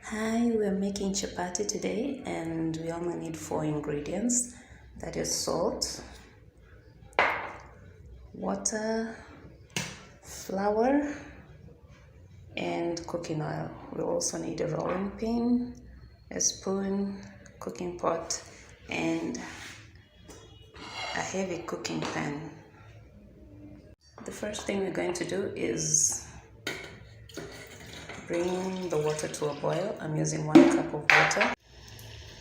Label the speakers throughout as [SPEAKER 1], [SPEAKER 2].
[SPEAKER 1] Hi, we're making chapati today and we only need 4 ingredients. That is salt, water, flour, and cooking oil. We also need a rolling pin, a spoon, cooking pot, and a heavy cooking pan. The first thing we're going to do is bring the water to a boil. I'm using 1 cup of water.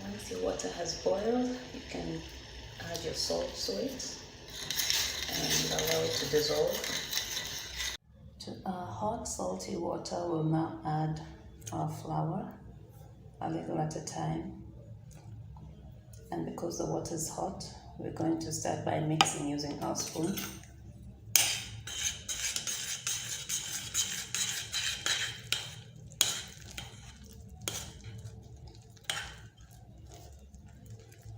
[SPEAKER 1] Once your water has boiled, you can add your salt to it and allow it to dissolve. To our hot salty water, we'll now add our flour, a little at a time. And because the water is hot, we're going to start by mixing using our spoon.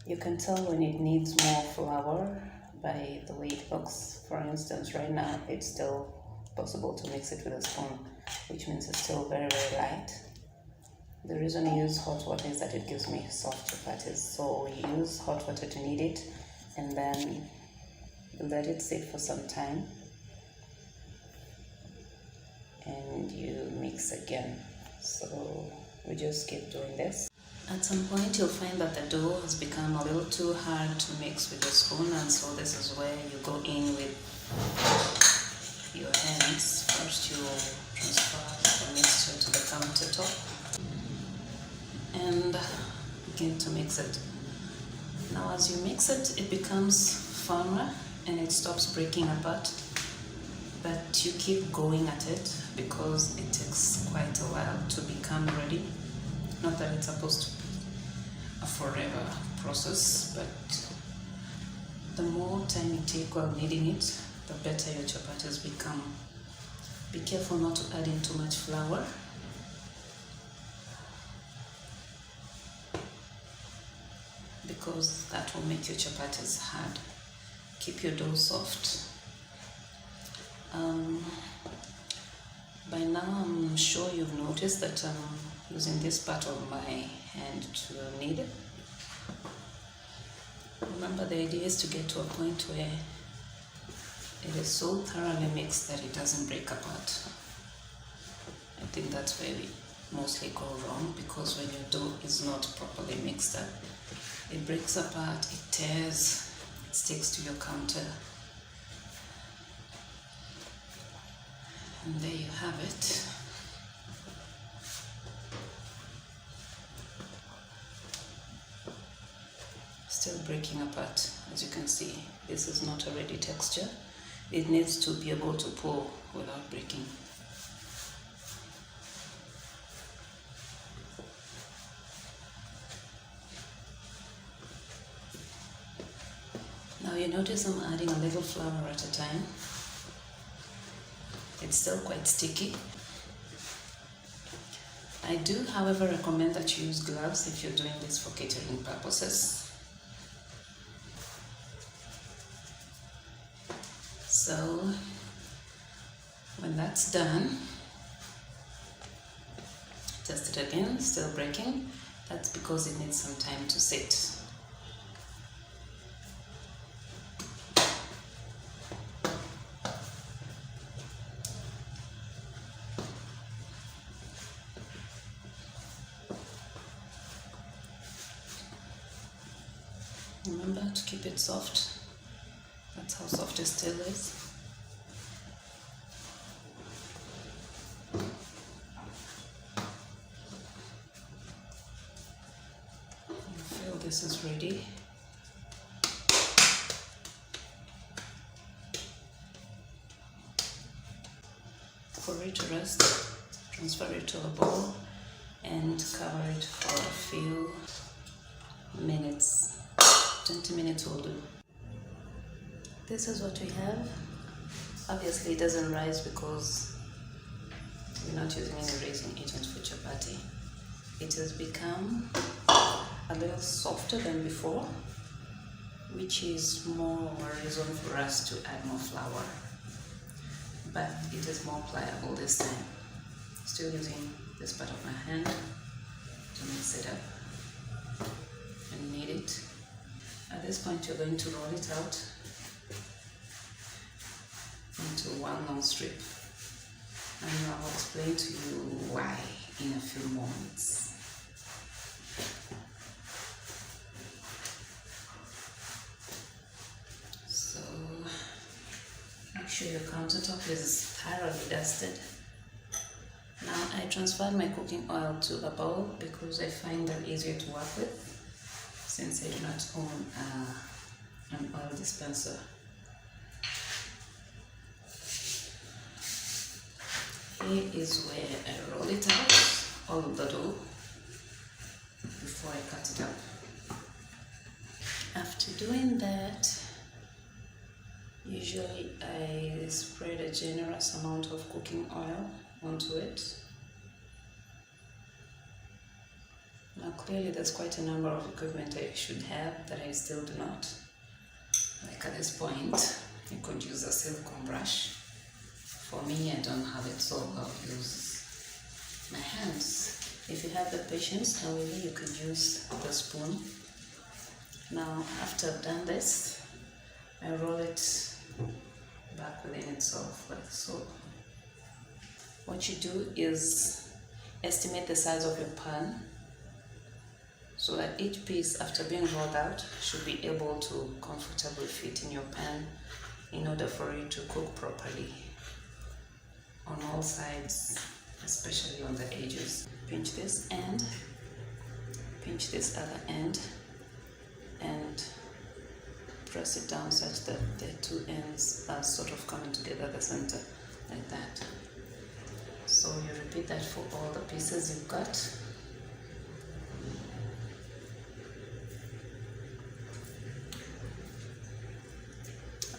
[SPEAKER 1] You can tell when it needs more flour by the way it looks. For instance, right now it's still possible to mix it with a spoon, which means it's still very, very light. The reason I use hot water is that it gives me soft chapatis. So we use hot water to knead it and then let it sit for some time and you mix again. So we just keep doing this. At some point you'll find that the dough has become a little too hard to mix with the spoon, and so this is where you go in with your hands. First you transfer the mixture to the countertop and begin to mix it. Now as you mix it, it becomes firmer and it stops breaking apart, but you keep going at it because it takes quite a while to become ready. Not that it's supposed to be a forever process, but the more time you take while kneading it, the better your chapatis become. Be careful not to add in too much flour. Because that will make your chapatis hard. Keep your dough soft. By now I'm sure you've noticed that I'm using this part of my hand to knead. Remember, the idea is to get to a point where it is so thoroughly mixed that it doesn't break apart. I think that's where we mostly go wrong, because when your dough is not properly mixed up, it breaks apart, it tears, it sticks to your counter. And there you have it. Still breaking apart. As you can see, this is not a ready texture. It needs to be able to pull without breaking. Now you notice I'm adding a little flour at a time. It's still quite sticky. I do, however, recommend that you use gloves if you're doing this for catering purposes. So when that's done, test it again, still breaking. That's because it needs some time to sit. Remember to keep it soft. That's how soft it still is. I feel this is ready. For it to rest, transfer it to a bowl and cover it for a few minutes. 20 minutes will do. This is what we have. Obviously it doesn't rise because we're not using any raising agent for chapati. It has become a little softer than before, which is more of a reason for us to add more flour. But it is more pliable this time. Still using this part of my hand it up and knead it. At this point you're going to roll it out into one long strip, and I'll explain to you why in a few moments. So make sure your countertop is thoroughly dusted. Now I transferred my cooking oil to a bowl because I find them easier to work with since I do not own an oil dispenser. Here is where I roll it out, all of the dough, before I cut it up. After doing that, usually I spread a generous amount of cooking oil onto it. Now clearly there's quite a number of equipment I should have that I still do not. Like at this point, you could use a silicone brush. For me, I don't have it, so I'll use my hands. If you have the patience, however, you could use the spoon. Now, after I've done this, I roll it back within itself, like so. What you do is estimate the size of your pan so that each piece, after being rolled out, should be able to comfortably fit in your pan in order for it to cook properly on all sides, especially on the edges. Pinch this end, pinch this other end, and press it down such that the two ends are sort of coming together at the center, like that. So you repeat that for all the pieces you've got.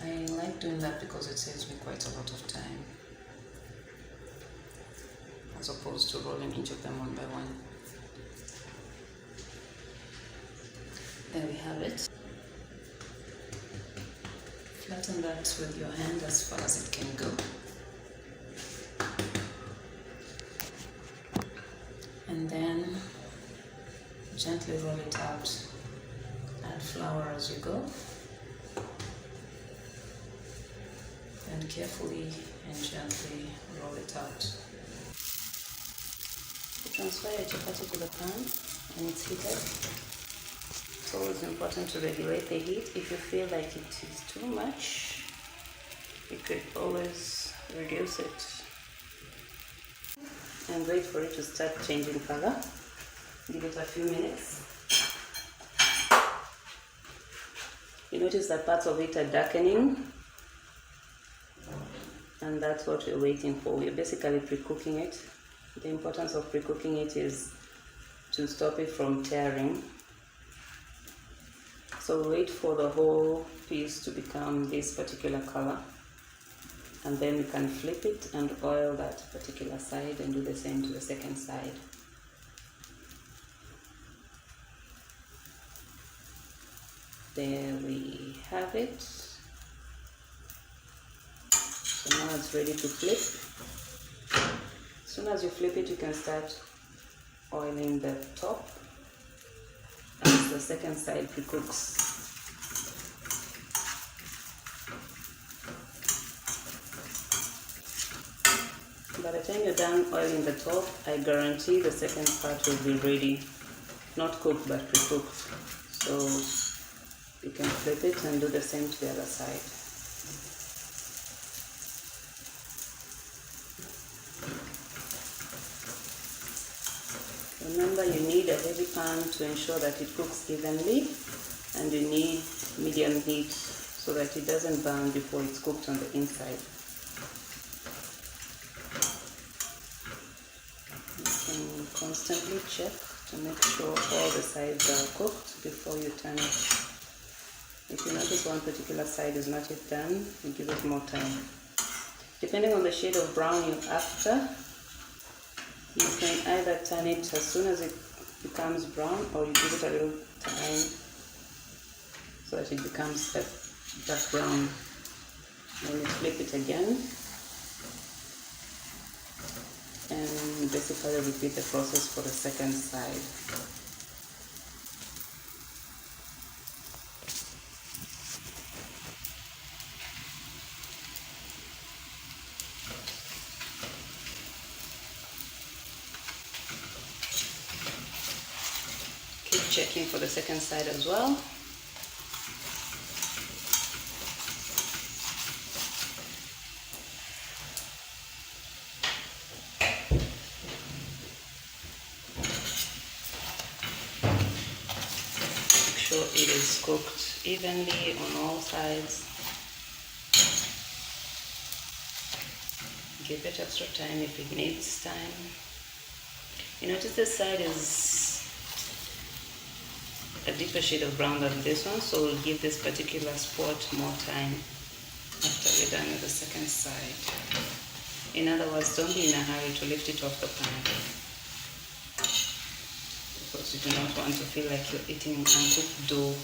[SPEAKER 1] I like doing that because it saves me quite a lot of time, as opposed to rolling each of them one by one. There we have it. Flatten that with your hand as far as it can go. And then gently roll it out. Add flour as you go. And carefully and gently roll it out. Transfer your chapati to the pan and it's heated. It's always important to regulate the heat. If you feel like it is too much, you could always reduce it. And wait for it to start changing color. Give it a few minutes. You notice that parts of it are darkening, and that's what we're waiting for. We're basically pre-cooking it. The importance of pre-cooking it is to stop it from tearing. So wait for the whole piece to become this particular color, and then you can flip it and oil that particular side and do the same to the second side. There we have it. So now it's ready to flip. As soon as you flip it, you can start oiling the top as the second side pre-cooks. By the time you're done oiling the top, I guarantee the second part will be ready. Not cooked, but pre-cooked. So you can flip it and do the same to the other side. Remember, you need a heavy pan to ensure that it cooks evenly, and you need medium heat so that it doesn't burn before it's cooked on the inside. You can constantly check to make sure all the sides are cooked before you turn it. If you notice one particular side is not yet done, you give it more time. Depending on the shade of brown you're after, you can either turn it as soon as it becomes brown, or you give it a little time so that it becomes that dark brown. Then you flip it again and basically repeat the process for the second side. checking for the second side as well. Make sure it is cooked evenly on all sides. Give it extra time if it needs time. You notice this side is a deeper shade of brown than this one, so we'll give this particular spot more time after we're done with the second side. In other words, don't be in a hurry to lift it off the pan, because you do not want to feel like you're eating uncooked dough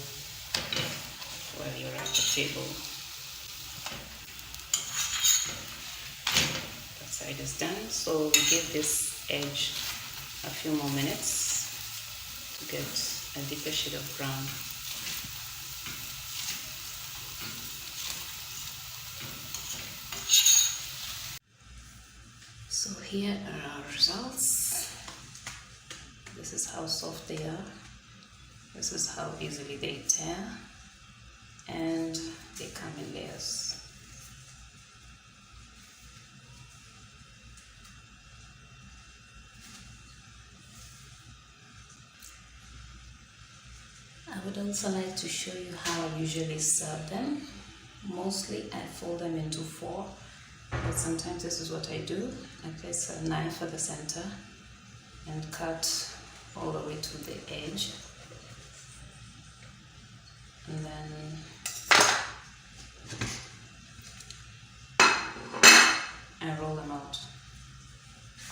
[SPEAKER 1] while you're at the table. That side is done, so we give this edge a few more minutes to get a deeper shade of brown. So here are our results. This is how soft they are. This is how easily they tear, and they come in layers. I would also like to show you how I usually serve them. Mostly I fold them into 4, but sometimes this is what I do. I place a knife at the center and cut all the way to the edge, and then I roll them out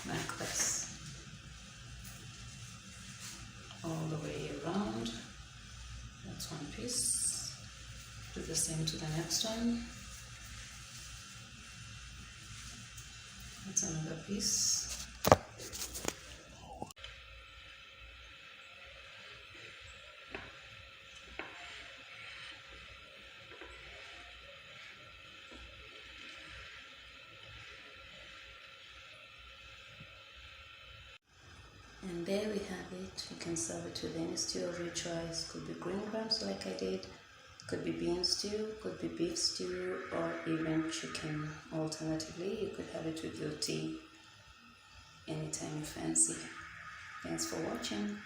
[SPEAKER 1] like this, all the way around. That's one piece. Do the same to the next one. That's another piece. And there we have it. You can serve it with any stew of your choice. Could be green grams like I did, could be bean stew, could be beef stew, or even chicken. Alternatively, you could have it with your tea anytime you fancy. Thanks for watching.